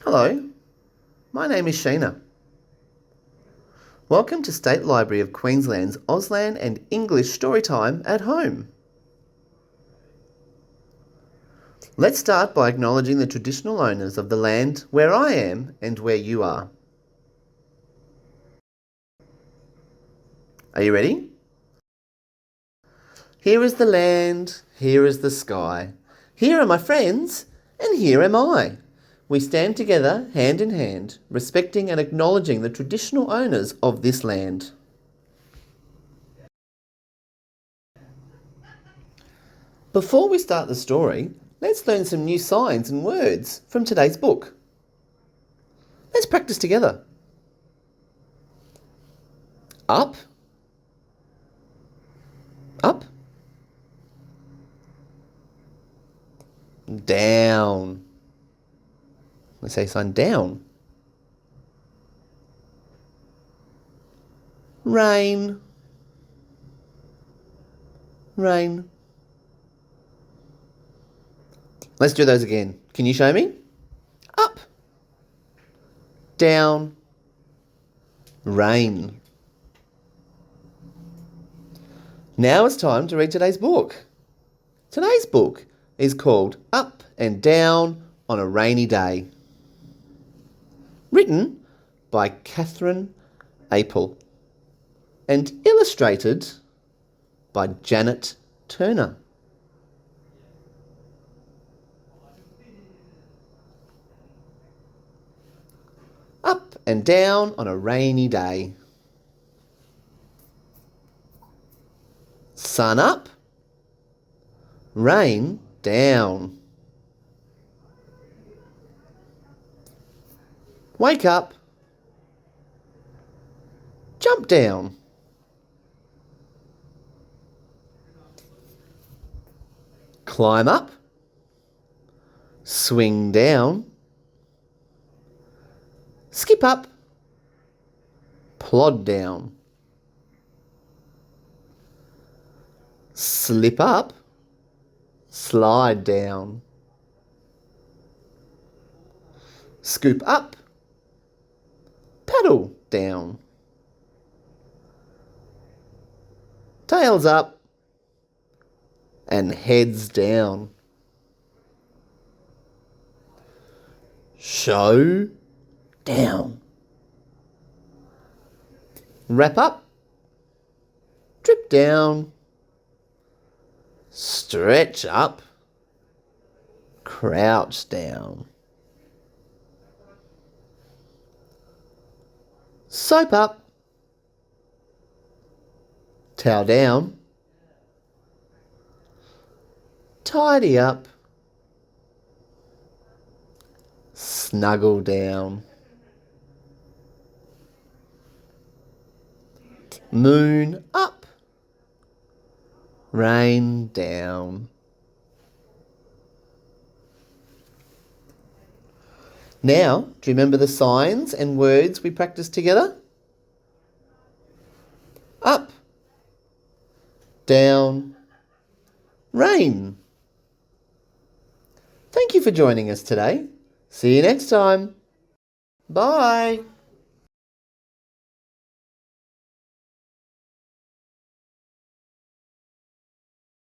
Hello, my name is Sheena. Welcome to State Library of Queensland's Auslan and English Storytime at Home. Let's start by acknowledging the traditional owners of the land where I am and where you are. Are you ready? Here is the land, here is the sky. Here are my friends, and here am I. We stand together, hand in hand, respecting and acknowledging the traditional owners of this land. Before we start the story, let's learn some new signs and words from today's book. Let's practice together. Up, up, down. Let's say sign down. Rain, rain. Let's do those again. Can you show me? Up, down, rain. Now it's time to read today's book. Today's book is called Up and Down on a Rainy Day. Written by Catherine Apel and illustrated by Janet Turner. Up and down on a rainy day. Sun up, rain down. Wake up, jump down. Climb up, swing down. Skip up, plod down. Slip up, slide down. Scoop up, paddle down. Tails up and heads down. Show down. Wrap up, drip down. Stretch up, crouch down. Soap up, towel down. Tidy up, snuggle down. Moon up, rain down. Now, do you remember the signs and words we practiced together? Up, down, rain. Thank you for joining us today. See you next time. Bye.